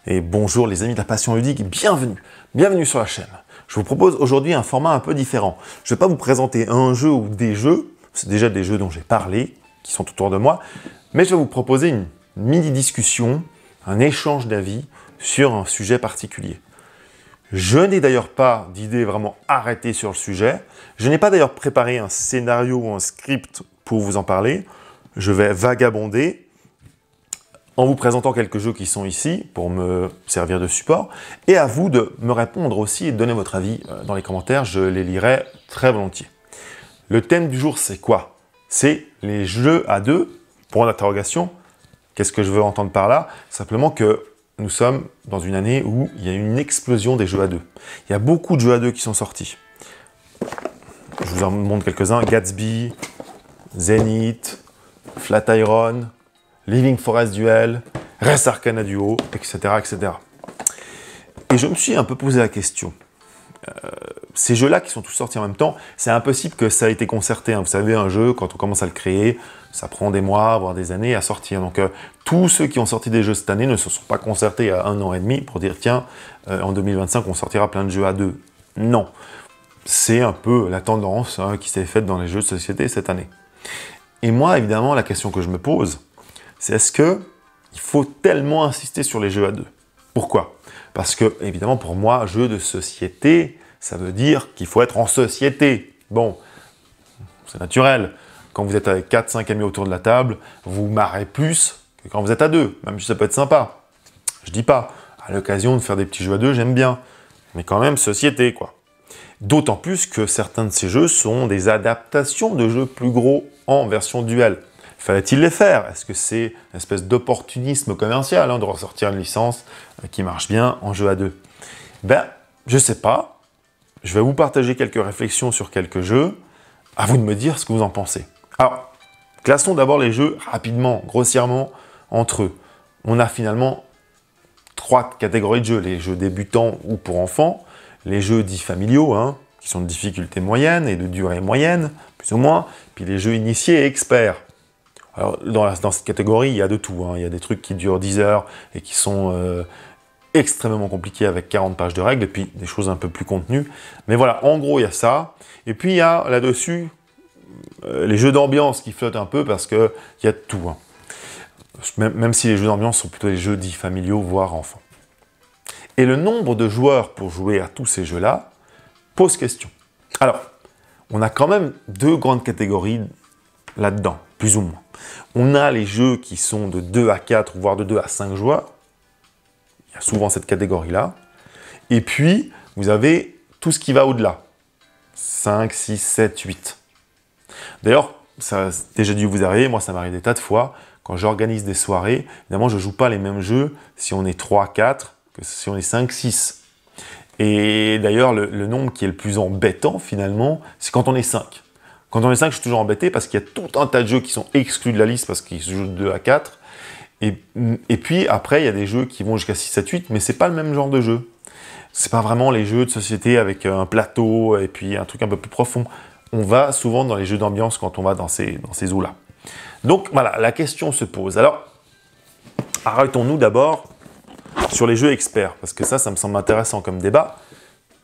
Et bonjour les amis de la passion ludique, bienvenue sur la chaîne. Je vous propose aujourd'hui un format un peu différent. Je ne vais pas vous présenter un jeu ou des jeux, c'est déjà des jeux dont j'ai parlé, qui sont autour de moi, mais je vais vous proposer une mini-discussion, un échange d'avis sur un sujet particulier. Je n'ai d'ailleurs pas d'idée vraiment arrêtée sur le sujet. Je n'ai pas d'ailleurs préparé un scénario ou un script pour vous en parler. Je vais vagabonder en vous présentant quelques jeux qui sont ici pour me servir de support, et à vous de me répondre aussi et de donner votre avis dans les commentaires, je les lirai très volontiers. Le thème du jour, c'est quoi? C'est les jeux à deux, point d'interrogation. Qu'est-ce que je veux entendre par là? Simplement que nous sommes dans une année où il y a une explosion des jeux à deux. Il y a beaucoup de jeux à deux qui sont sortis. Je vous en montre quelques-uns, Gatsby, Zenith, Flatiron, Living Forest Duel, Res Arcana Duo, etc., etc. Et je me suis un peu posé la question. Ces jeux-là qui sont tous sortis en même temps, c'est impossible que ça ait été concerté. Hein. Vous savez, un jeu, quand on commence à le créer, ça prend des mois, voire des années à sortir. Donc, tous ceux qui ont sorti des jeux cette année ne se sont pas concertés à 1 an et demi pour dire, tiens, en 2025, on sortira plein de jeux à deux. Non. C'est un peu la tendance qui s'est faite dans les jeux de société cette année. Et moi, évidemment, la question que je me pose, c'est est-ce qu'il faut tellement insister sur les jeux à deux? Pourquoi? Parce que, évidemment, pour moi, jeu de société, ça veut dire qu'il faut être en société. Bon, c'est naturel. Quand vous êtes avec 4-5 amis autour de la table, vous marrez plus que quand vous êtes à deux, même si ça peut être sympa. Je dis pas, à l'occasion de faire des petits jeux à deux, j'aime bien. Mais quand même, société, quoi. D'autant plus que certains de ces jeux sont des adaptations de jeux plus gros en version duel. Fallait-il les faire? Est-ce que c'est une espèce d'opportunisme commercial de ressortir une licence qui marche bien en jeu à deux? Ben, je sais pas. Je vais vous partager quelques réflexions sur quelques jeux. À vous de me dire ce que vous en pensez. Alors, classons d'abord les jeux rapidement, grossièrement, entre eux. On a finalement 3 catégories de jeux. Les jeux débutants ou pour enfants, les jeux dits familiaux, qui sont de difficulté moyenne et de durée moyenne, plus ou moins, puis les jeux initiés et experts. Alors, dans cette catégorie, il y a de tout. Il y a des trucs qui durent 10 heures et qui sont extrêmement compliqués avec 40 pages de règles, et puis des choses un peu plus contenues. Mais voilà, en gros, il y a ça. Et puis, il y a là-dessus les jeux d'ambiance qui flottent un peu parce qu'il y a de tout. Même si les jeux d'ambiance sont plutôt des jeux dits familiaux, voire enfants. Et le nombre de joueurs pour jouer à tous ces jeux-là pose question. Alors, on a quand même 2 grandes catégories là-dedans, plus ou moins. On a les jeux qui sont de 2 à 4, voire de 2 à 5 joueurs. Il y a souvent cette catégorie-là. Et puis, vous avez tout ce qui va au-delà. 5, 6, 7, 8. D'ailleurs, ça a déjà dû vous arriver, moi ça m'arrive des tas de fois, quand j'organise des soirées, évidemment je ne joue pas les mêmes jeux si on est 3, 4, que si on est 5, 6. Et d'ailleurs, le nombre qui est le plus embêtant finalement, c'est quand on est 5. Quand on est 5, je suis toujours embêté parce qu'il y a tout un tas de jeux qui sont exclus de la liste parce qu'ils se jouent de 2 à 4. Et puis après, il y a des jeux qui vont jusqu'à 6, 7, 8, mais c'est pas le même genre de jeu. C'est pas vraiment les jeux de société avec un plateau et puis un truc un peu plus profond. On va souvent dans les jeux d'ambiance quand on va dans ces eaux-là. Donc voilà, la question se pose. Alors, arrêtons-nous d'abord sur les jeux experts, parce que ça me semble intéressant comme débat.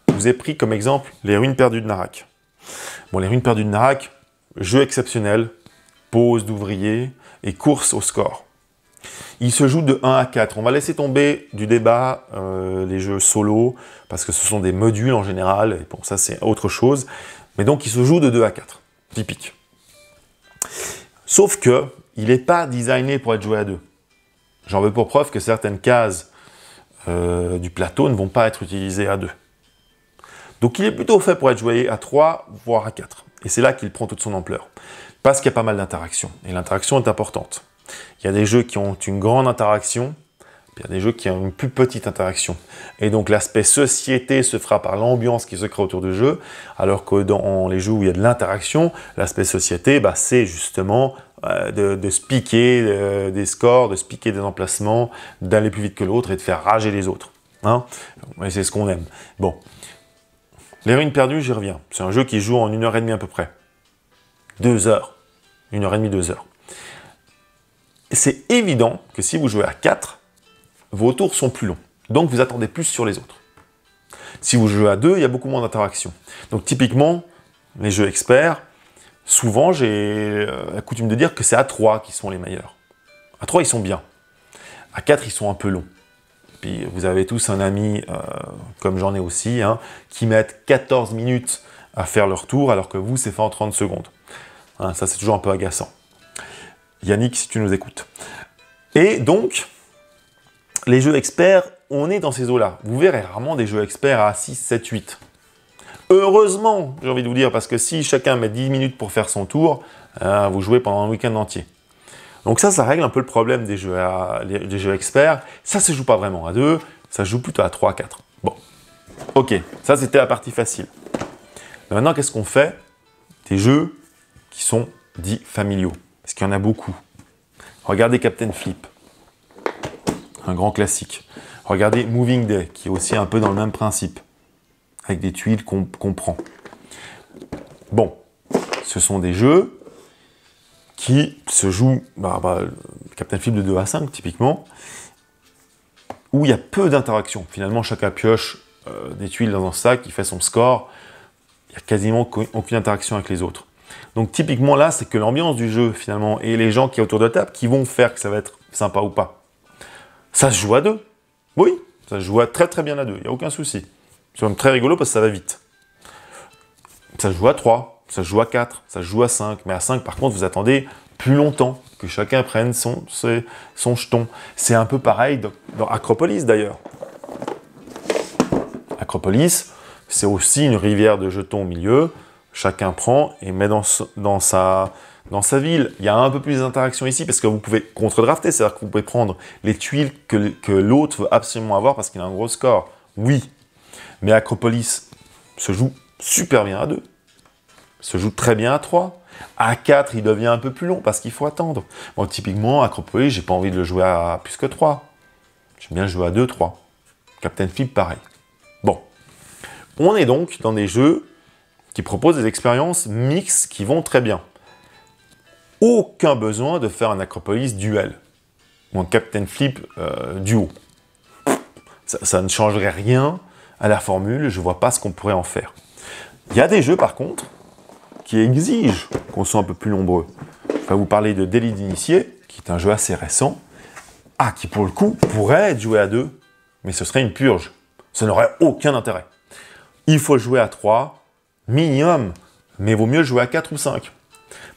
Je vous ai pris comme exemple les Ruines perdues de Narak. Bon, les Ruines perdues de Narak, jeu exceptionnel, pose d'ouvriers et course au score. Il se joue de 1 à 4. On va laisser tomber du débat les jeux solo, parce que ce sont des modules en général, et bon, ça c'est autre chose. Mais donc, il se joue de 2 à 4, typique. Sauf que, il n'est pas designé pour être joué à 2. J'en veux pour preuve que certaines cases du plateau ne vont pas être utilisées à 2. Donc, il est plutôt fait pour être joué à 3, voire à 4. Et c'est là qu'il prend toute son ampleur. Parce qu'il y a pas mal d'interactions. Et l'interaction est importante. Il y a des jeux qui ont une grande interaction, puis il y a des jeux qui ont une plus petite interaction. Et donc l'aspect société se fera par l'ambiance qui se crée autour du jeu, alors que dans les jeux où il y a de l'interaction, l'aspect société, c'est justement de se piquer des scores, de se piquer des emplacements, d'aller plus vite que l'autre et de faire rager les autres. Et c'est ce qu'on aime. Bon. Les Ruines perdues, j'y reviens. C'est un jeu qui joue en 1h30 à peu près. 2 heures. 1h30, 2 heures. C'est évident que si vous jouez à 4, vos tours sont plus longs. Donc vous attendez plus sur les autres. Si vous jouez à 2, il y a beaucoup moins d'interaction. Donc typiquement, les jeux experts, souvent j'ai la coutume de dire que c'est à 3 qui sont les meilleurs. À 3, ils sont bien. À 4, ils sont un peu longs. Puis vous avez tous un ami, comme j'en ai aussi, hein, qui mettent 14 minutes à faire leur tour, alors que vous, c'est fait en 30 secondes. Hein, ça, c'est toujours un peu agaçant. Yannick, si tu nous écoutes. Et donc, les jeux experts, on est dans ces eaux-là. Vous verrez rarement des jeux experts à 6, 7, 8. Heureusement, j'ai envie de vous dire, parce que si chacun met 10 minutes pour faire son tour, vous jouez pendant un week-end entier. Donc ça règle un peu le problème des jeux experts. Ça se joue pas vraiment à 2, ça se joue plutôt à 3, 4. Bon, ok, ça c'était la partie facile. Mais maintenant, qu'est-ce qu'on fait des jeux qui sont dits familiaux? Parce qu'il y en a beaucoup. Regardez Captain Flip, un grand classique. Regardez Moving Day, qui est aussi un peu dans le même principe, avec des tuiles qu'on prend. Bon, ce sont des jeux qui se jouent, Captain Flip de 2 à 5 typiquement, où il y a peu d'interaction. Finalement, chacun pioche des tuiles dans un sac, il fait son score, il n'y a quasiment aucune interaction avec les autres. Donc typiquement là, c'est que l'ambiance du jeu finalement, et les gens qui sont autour de la table, qui vont faire que ça va être sympa ou pas. Ça se joue à 2. Oui, ça se joue très très bien à 2, il n'y a aucun souci. C'est même très rigolo parce que ça va vite. Ça se joue à 3, ça se joue à 4, ça se joue à 5. Mais à 5, par contre, vous attendez plus longtemps que chacun prenne son jeton. C'est un peu pareil dans Acropolis d'ailleurs. Acropolis, c'est aussi une rivière de jetons au milieu. Chacun prend et met dans sa ville. Il y a un peu plus d'interactions ici parce que vous pouvez contre-drafter, c'est-à-dire que vous pouvez prendre les tuiles que l'autre veut absolument avoir parce qu'il a un gros score. Oui, mais Acropolis se joue super bien à 2. Se joue très bien à 3. À 4, il devient un peu plus long parce qu'il faut attendre. Bon, typiquement, Acropolis, j'ai pas envie de le jouer à plus que 3. J'aime bien jouer à 2, 3. Captain Flip, pareil. Bon. On est donc dans des jeux qui proposent des expériences mixtes qui vont très bien. Aucun besoin de faire un Acropolis duel. Ou un Captain Flip duo. Ça ne changerait rien à la formule, je ne vois pas ce qu'on pourrait en faire. Il y a des jeux, par contre, qui exigent qu'on soit un peu plus nombreux. Je vais vous parler de Délit d'initié, qui est un jeu assez récent, qui pour le coup pourrait être joué à 2, mais ce serait une purge. Ça n'aurait aucun intérêt. Il faut jouer à 3, minimum, mais vaut mieux jouer à 4 ou 5.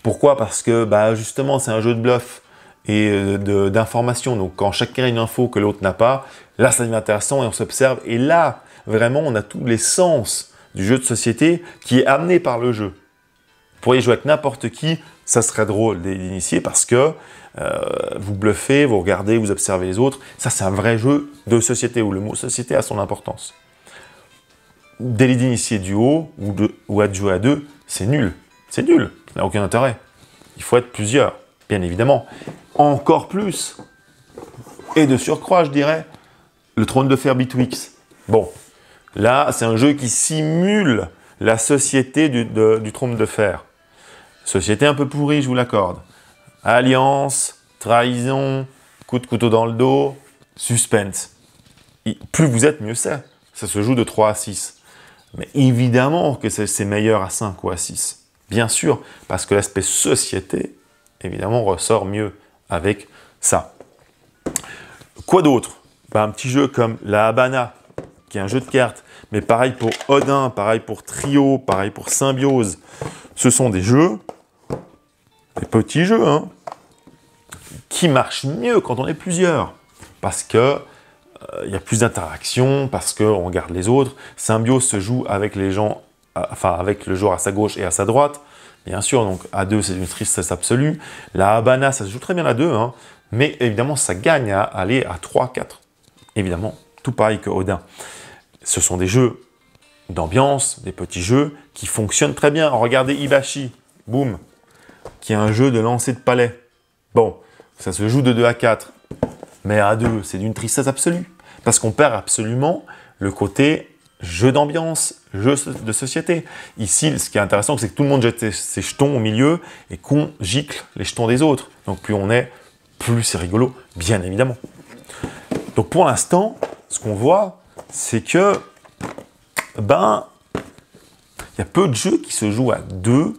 Pourquoi? Parce que justement, c'est un jeu de bluff et d'information. Donc quand chacun a une info que l'autre n'a pas, là ça devient intéressant et on s'observe. Et là, vraiment, on a tous les sens du jeu de société qui est amené par le jeu. Vous pourriez jouer avec n'importe qui, ça serait drôle d'initier parce que vous bluffez, vous regardez, vous observez les autres. Ça, c'est un vrai jeu de société où le mot société a son importance. Délit d'initié duo ou à jouer à 2, c'est nul. C'est nul, ça n'a aucun intérêt. Il faut être plusieurs, bien évidemment. Encore plus. Et de surcroît, je dirais, le trône de fer Bitwix. Bon, là, c'est un jeu qui simule la société du trône de fer. Société un peu pourrie, je vous l'accorde. Alliance, trahison, coup de couteau dans le dos, suspense. Plus vous êtes, mieux c'est. Ça se joue de 3 à 6. Mais évidemment que c'est meilleur à 5 ou à 6. Bien sûr, parce que l'aspect société, évidemment, ressort mieux avec ça. Quoi d'autre? Un petit jeu comme la Habana, qui est un jeu de cartes, mais pareil pour Odin, pareil pour Trio, pareil pour Symbiose. Ce sont des jeux, des petits jeux, qui marchent mieux quand on est plusieurs. Parce que il y a plus d'interaction, parce qu'on regarde les autres. Symbiose se joue avec les gens, avec le joueur à sa gauche et à sa droite. Bien sûr, donc à 2, c'est une tristesse absolue. La Habana, ça se joue très bien à 2, mais évidemment, ça gagne à aller à 3, 4. Évidemment, tout pareil que Odin. Ce sont des jeux d'ambiance, des petits jeux qui fonctionnent très bien. Regardez Hibashi, boum, qui est un jeu de lancer de palais. Bon, ça se joue de 2 à 4, mais à 2, c'est d'une tristesse absolue. Parce qu'on perd absolument le côté jeu d'ambiance, jeu de société. Ici, ce qui est intéressant, c'est que tout le monde jette ses jetons au milieu et qu'on gicle les jetons des autres. Donc plus on est, plus c'est rigolo, bien évidemment. Donc pour l'instant, ce qu'on voit, c'est que, ben, il y a peu de jeux qui se jouent à 2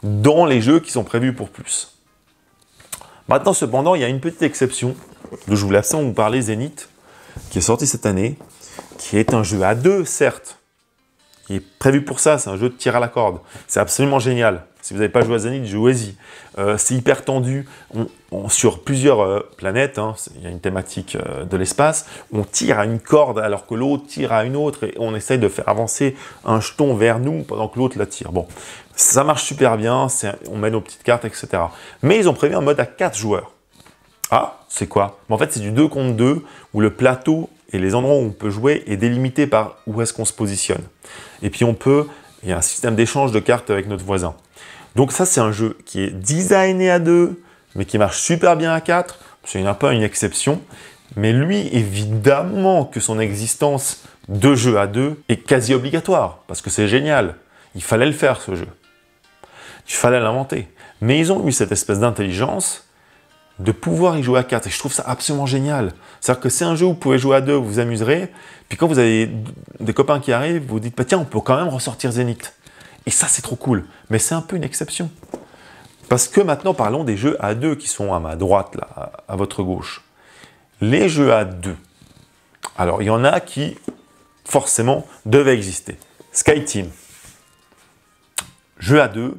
dans les jeux qui sont prévus pour plus. Maintenant, cependant, il y a une petite exception, dont je voulais absolument vous parler, Zenith, qui est sorti cette année, qui est un jeu à 2, certes, qui est prévu pour ça, c'est un jeu de tir à la corde. C'est absolument génial. Si vous n'avez pas joué à Zenith, jouez-y. C'est hyper tendu. Sur plusieurs planètes, hein, il y a une thématique de l'espace, on tire à une corde alors que l'autre tire à une autre et on essaye de faire avancer un jeton vers nous pendant que l'autre la tire. Bon, ça marche super bien, on met nos petites cartes, etc. Mais ils ont prévu un mode à 4 joueurs. Ah, c'est quoi? En fait, c'est du 2 contre 2 où le plateau et les endroits où on peut jouer est délimité par où est-ce qu'on se positionne. Et puis il y a un système d'échange de cartes avec notre voisin. Donc ça, c'est un jeu qui est designé à 2, mais qui marche super bien à 4. C'est un peu une exception. Mais lui, évidemment que son existence de jeu à 2 est quasi obligatoire, parce que c'est génial. Il fallait le faire, ce jeu. Il fallait l'inventer. Mais ils ont eu cette espèce d'intelligence de pouvoir y jouer à 4. Et je trouve ça absolument génial. C'est-à-dire que c'est un jeu où vous pouvez jouer à 2, vous vous amuserez. Puis quand vous avez des copains qui arrivent, vous vous dites, bah, tiens, on peut quand même ressortir Zenith. Et ça, c'est trop cool. Mais c'est un peu une exception. Parce que maintenant, parlons des jeux à 2 qui sont à ma droite, là, à votre gauche. Les jeux à 2. Alors, il y en a qui, forcément, devaient exister. Skyteam. Jeu à 2,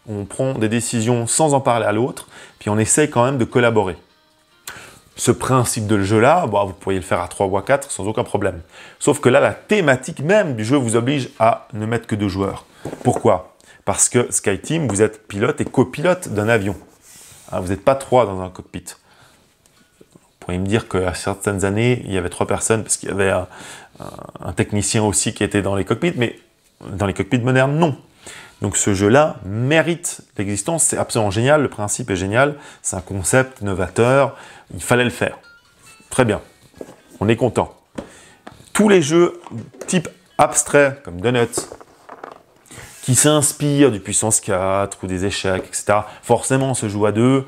on prend des décisions sans en parler à l'autre, puis on essaye quand même de collaborer. Ce principe de jeu-là, bon, vous pourriez le faire à 3 ou à 4 sans aucun problème. Sauf que là, la thématique même du jeu vous oblige à ne mettre que 2 joueurs. Pourquoi? Parce que Skyteam, vous êtes pilote et copilote d'un avion. Hein, vous n'êtes pas 3 dans un cockpit. Vous pourriez me dire qu'à certaines années, il y avait 3 personnes parce qu'il y avait un technicien aussi qui était dans les cockpits, mais dans les cockpits modernes, non. Donc ce jeu-là mérite l'existence, c'est absolument génial, le principe est génial, c'est un concept novateur, il fallait le faire. Très bien, on est content. Tous les jeux type abstrait, comme Donuts, qui s'inspirent du puissance 4 ou des échecs, etc., forcément se joue à 2.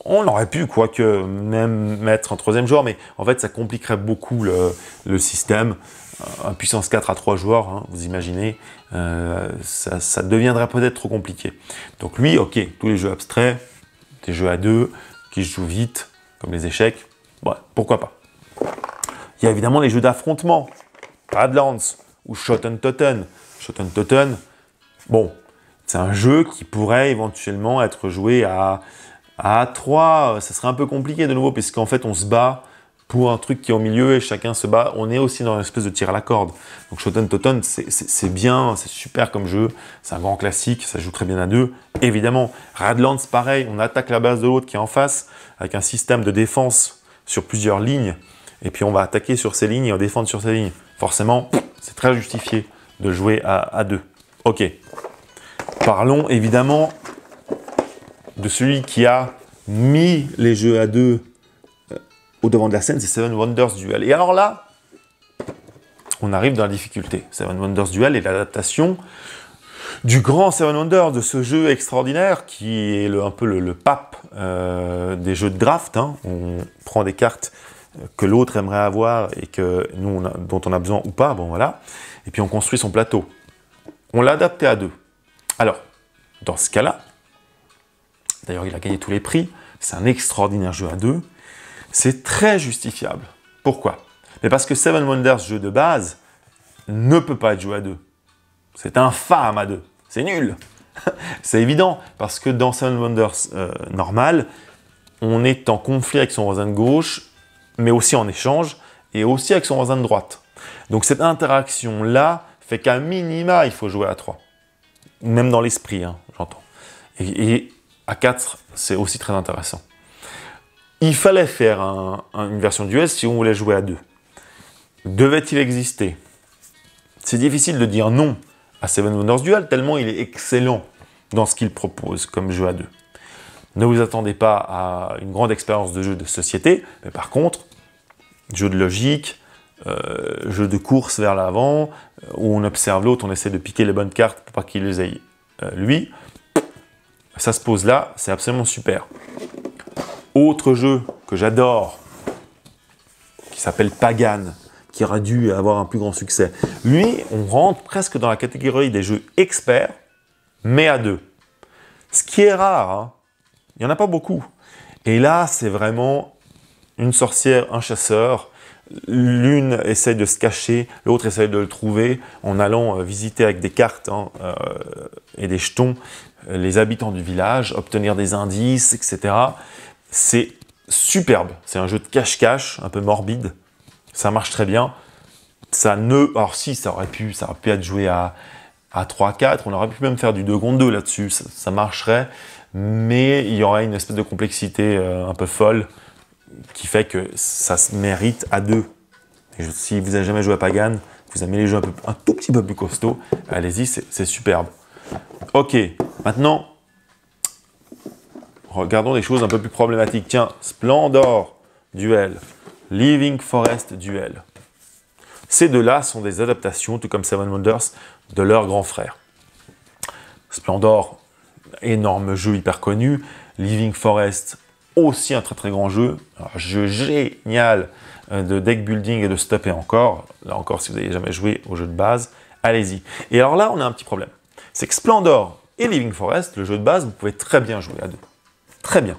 On aurait pu, quoique, même mettre un 3e joueur, mais en fait, ça compliquerait beaucoup le système. Un puissance 4 à 3 joueurs, hein, vous imaginez, ça deviendrait peut-être trop compliqué. Donc lui, ok, tous les jeux abstraits, des jeux à 2, qui se jouent vite, comme les échecs, ouais, pourquoi pas. Il y a évidemment les jeux d'affrontement, Badlands ou Shoten Totten. Shoten Totten, bon, c'est un jeu qui pourrait éventuellement être joué à 3, ça serait un peu compliqué de nouveau, puisqu'en fait on se bat pour un truc qui est au milieu et chacun se bat. On est aussi dans une espèce de tir à la corde. Donc Shoten Totten, c'est bien, c'est super comme jeu, c'est un grand classique, ça joue très bien à 2. Évidemment, Radlands, pareil, on attaque la base de l'autre qui est en face, avec un système de défense sur plusieurs lignes, et puis on va attaquer sur ces lignes et on défendre sur ces lignes. Forcément, c'est très justifié de jouer à 2. Ok. Parlons évidemment de celui qui a mis les jeux à 2 au devant de la scène, c'est Seven Wonders Duel. Et alors là, on arrive dans la difficulté. Seven Wonders Duel est l'adaptation du grand Seven Wonders, de ce jeu extraordinaire qui est un peu le pape des jeux de draft. Hein. On prend des cartes que l'autre aimerait avoir et que nous, dont on a besoin ou pas, bon voilà. Et puis on construit son plateau. On l'a adapté à 2. Alors, dans ce cas-là, d'ailleurs il a gagné tous les prix, c'est un extraordinaire jeu à 2. C'est très justifiable. Pourquoi? Mais parce que Seven Wonders, jeu de base, ne peut pas être joué à 2. C'est infâme à 2. C'est nul. C'est évident, parce que dans Seven Wonders normal, on est en conflit avec son voisin de gauche, mais aussi en échange, et aussi avec son voisin de droite. Donc cette interaction-là fait qu'à minima, il faut jouer à 3. Même dans l'esprit, hein, j'entends. Et à 4, c'est aussi très intéressant. Il fallait faire une version duel si on voulait jouer à 2. Devait-il exister? C'est difficile de dire non à Seven Wonders Duel, tellement il est excellent dans ce qu'il propose comme jeu à 2. Ne vous attendez pas à une grande expérience de jeu de société, mais par contre, jeu de logique, jeu de course vers l'avant, où on observe l'autre, on essaie de piquer les bonnes cartes pour pas qu'il les aille lui. Ça se pose là, c'est absolument super. Autre jeu que j'adore, qui qui s'appelle Pagan, qui aurait dû avoir un plus grand succès. Lui, on rentre presque dans la catégorie des jeux experts, mais à deux. Ce qui est rare, hein. Il n'y en a pas beaucoup. Et là, c'est vraiment une sorcière, un chasseur. L'une essaye de se cacher, l'autre essaye de le trouver en allant visiter avec des cartes et des jetons les habitants du village, obtenir des indices, etc. C'est superbe. C'est un jeu de cache-cache, un peu morbide. Ça marche très bien. Alors si, ça aurait pu être joué à 3-4. On aurait pu même faire du 2 contre 2 là-dessus. Ça marcherait. Mais il y aurait une espèce de complexité un peu folle qui fait que ça se mérite à 2. Et si vous n'avez jamais joué à Pagan, vous aimez les jeux un tout petit peu plus costauds, allez-y, c'est superbe. Ok, maintenant, regardons des choses un peu plus problématiques. Tiens, Splendor Duel, Living Forest Duel. Ces deux-là sont des adaptations, tout comme Seven Wonders, de leurs grands frères. Splendor, énorme jeu hyper connu. Living Forest, aussi un très très grand jeu. Alors, jeu génial de deck building et de stop et encore. Là encore, si vous n'avez jamais joué au jeu de base, allez-y. Et alors là, on a un petit problème. C'est que Splendor et Living Forest, le jeu de base, vous pouvez très bien jouer à deux. Très bien.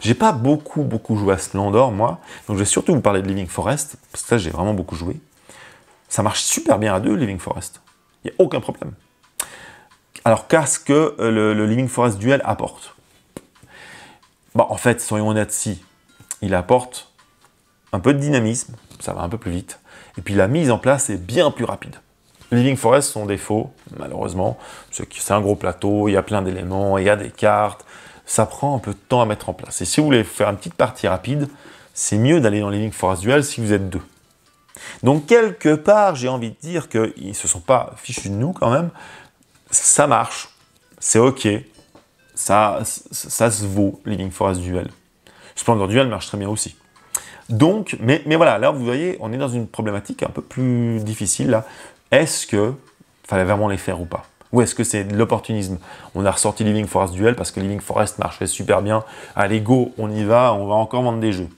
J'ai pas beaucoup joué à Splendor, moi. Donc je vais surtout vous parler de Living Forest, parce que ça, j'ai vraiment beaucoup joué. Ça marche super bien à deux, Living Forest. Il n'y a aucun problème. Alors, qu'est-ce que le Living Forest Duel apporte? Bon, en fait, soyons honnêtes, si. Il apporte un peu de dynamisme, ça va un peu plus vite. Et puis la mise en place est bien plus rapide. Living Forest, son défaut, malheureusement, c'est que c'est un gros plateau, il y a plein d'éléments, il y a des cartes. Ça prend un peu de temps à mettre en place. Et si vous voulez faire une petite partie rapide, c'est mieux d'aller dans Living Forest Duel si vous êtes deux. Donc, quelque part, j'ai envie de dire qu'ils ne se sont pas fichus de nous quand même. Ça marche, c'est ok, ça se vaut, Living Forest Duel. Splendor Duel marche très bien aussi. Donc, mais voilà, là vous voyez, on est dans une problématique un peu plus difficile là. Est-ce que fallait vraiment les faire ou pas? Ou est-ce que c'est de l'opportunisme? On a ressorti Living Forest Duel parce que Living Forest marchait super bien. Allez go, on y va, on va encore vendre des jeux.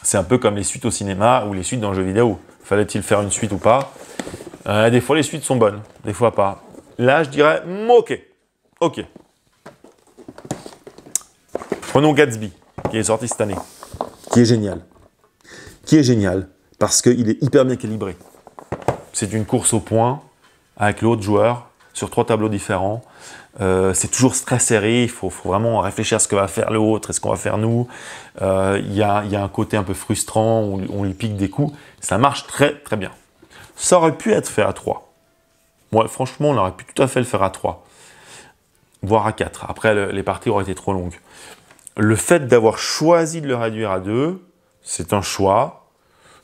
C'est un peu comme les suites au cinéma ou les suites dans le jeu vidéo. Fallait-il faire une suite ou pas? Des fois, les suites sont bonnes, des fois pas. Là, je dirais, ok. Ok. Prenons Gatsby, qui est sorti cette année, qui est génial. Qui est génial, parce qu'il est hyper bien calibré. C'est une course au point, avec l'autre joueur, sur 3 tableaux différents. C'est toujours très serré, il faut vraiment réfléchir à ce que va faire l'autre et ce qu'on va faire nous. Il y a un côté un peu frustrant, où on lui pique des coups. Ça marche très très bien. Ça aurait pu être fait à 3. Moi, franchement, on aurait pu tout à fait le faire à 3. Voire à 4. Après, les parties auraient été trop longues. Le fait d'avoir choisi de le réduire à 2, c'est un choix.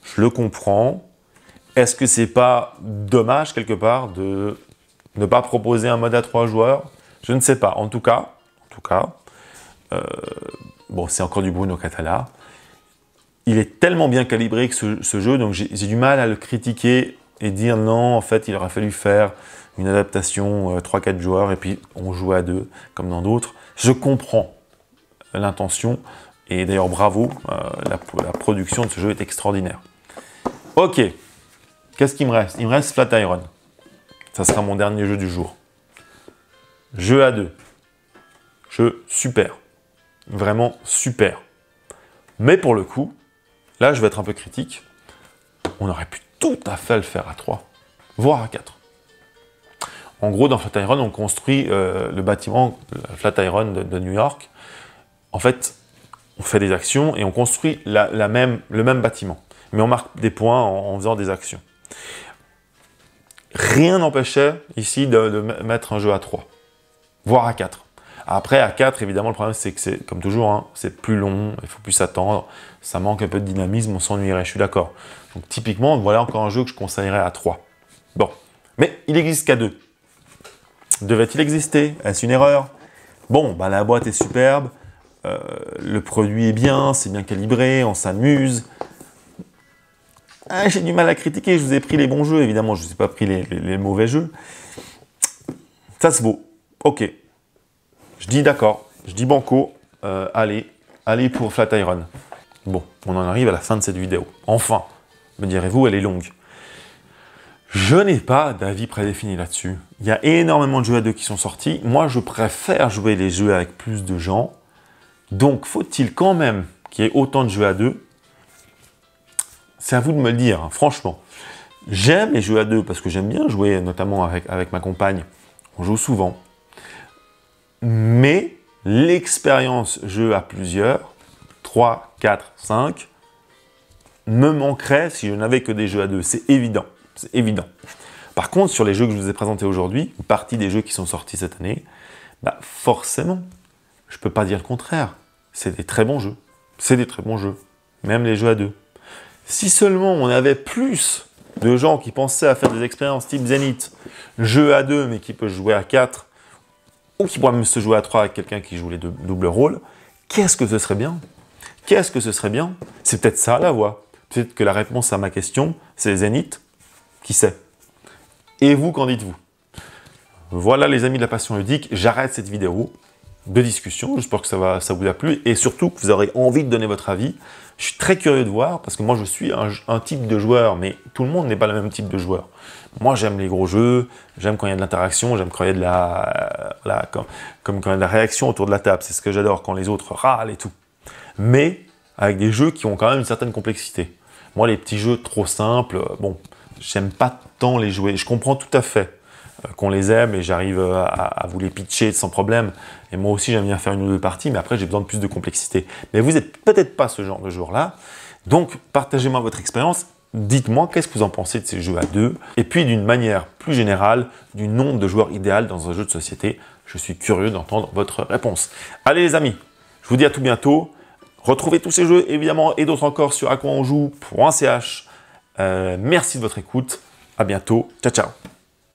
Je le comprends. Est-ce que c'est pas dommage, quelque part, de ne pas proposer un mode à 3 joueurs? Je ne sais pas. En tout cas, bon, c'est encore du Bruno Cathala. Il est tellement bien calibré que ce jeu, donc j'ai du mal à le critiquer et dire non, en fait, il aurait fallu faire une adaptation 3-4 joueurs et puis on joue à 2, comme dans d'autres. Je comprends l'intention et d'ailleurs bravo, la production de ce jeu est extraordinaire. Ok, qu'est-ce qu'il me reste? Il me reste Flatiron. Ça sera mon dernier jeu du jour. Jeu à 2. Jeu super. Vraiment super. Mais pour le coup, là je vais être un peu critique. On aurait pu tout à fait le faire à 3, voire à 4. En gros, dans Flatiron, on construit le bâtiment Flatiron de New York. En fait, on fait des actions et on construit le même bâtiment. Mais on marque des points en faisant des actions. Rien n'empêchait ici de mettre un jeu à 3, voire à 4. Après, à 4, évidemment, le problème, c'est que c'est, comme toujours, hein, c'est plus long, il faut plus s'attendre, ça manque un peu de dynamisme, on s'ennuierait, je suis d'accord. Donc, typiquement, voilà encore un jeu que je conseillerais à 3. Bon, mais il n'existe qu'à 2. Devait-il exister? Est-ce une erreur? Bon, bah, la boîte est superbe, le produit est bien, c'est bien calibré, on s'amuse. Ah, j'ai du mal à critiquer, je vous ai pris les bons jeux, évidemment, je ne vous ai pas pris les mauvais jeux. Ça se vaut, ok. Je dis d'accord, je dis banco, allez pour Flatiron. Bon, on en arrive à la fin de cette vidéo. Enfin, me direz-vous, elle est longue. Je n'ai pas d'avis prédéfini là-dessus. Il y a énormément de jeux à deux qui sont sortis. Moi, je préfère jouer les jeux avec plus de gens. Donc, faut-il quand même qu'il y ait autant de jeux à deux? C'est à vous de me le dire, hein, franchement. J'aime les jeux à deux parce que j'aime bien jouer, notamment avec ma compagne. On joue souvent. Mais l'expérience jeu à plusieurs, 3, 4, 5, me manquerait si je n'avais que des jeux à deux. C'est évident. C'est évident. Par contre, sur les jeux que je vous ai présentés aujourd'hui, une partie des jeux qui sont sortis cette année, bah forcément, je ne peux pas dire le contraire. C'est des très bons jeux. C'est des très bons jeux. Même les jeux à deux. Si seulement on avait plus de gens qui pensaient à faire des expériences type Zenith, jeu à deux, mais qui peut jouer à 4, ou qui pourrait même se jouer à 3 avec quelqu'un qui joue les doubles rôles, qu'est-ce que ce serait bien? Qu'est-ce que ce serait bien? C'est peut-être ça la voie. Peut-être que la réponse à ma question, c'est Zenith. Qui sait? Et vous, qu'en dites-vous? Voilà les amis de la passion ludique, j'arrête cette vidéo de discussion, j'espère que ça vous a plu, et surtout que vous aurez envie de donner votre avis. Je suis très curieux de voir, parce que moi je suis un type de joueur, mais tout le monde n'est pas le même type de joueur. Moi j'aime les gros jeux, j'aime quand il y a de l'interaction, j'aime quand il y a de comme quand il y a de la réaction autour de la table, c'est ce que j'adore, quand les autres râlent et tout. Mais avec des jeux qui ont quand même une certaine complexité. Moi les petits jeux trop simples, bon, j'aime pas tant les jouer. Je comprends tout à fait qu'on les aime et j'arrive à vous les pitcher sans problème. Et moi aussi, j'aime bien faire une ou deux parties, mais après, j'ai besoin de plus de complexité. Mais vous n'êtes peut-être pas ce genre de joueur-là. Donc, partagez-moi votre expérience. Dites-moi qu'est-ce que vous en pensez de ces jeux à deux. Et puis, d'une manière plus générale, du nombre de joueurs idéal dans un jeu de société. Je suis curieux d'entendre votre réponse. Allez les amis, je vous dis à tout bientôt. Retrouvez tous ces jeux, évidemment, et d'autres encore sur aquaonjoue.ch. Merci de votre écoute. À bientôt. Ciao, ciao.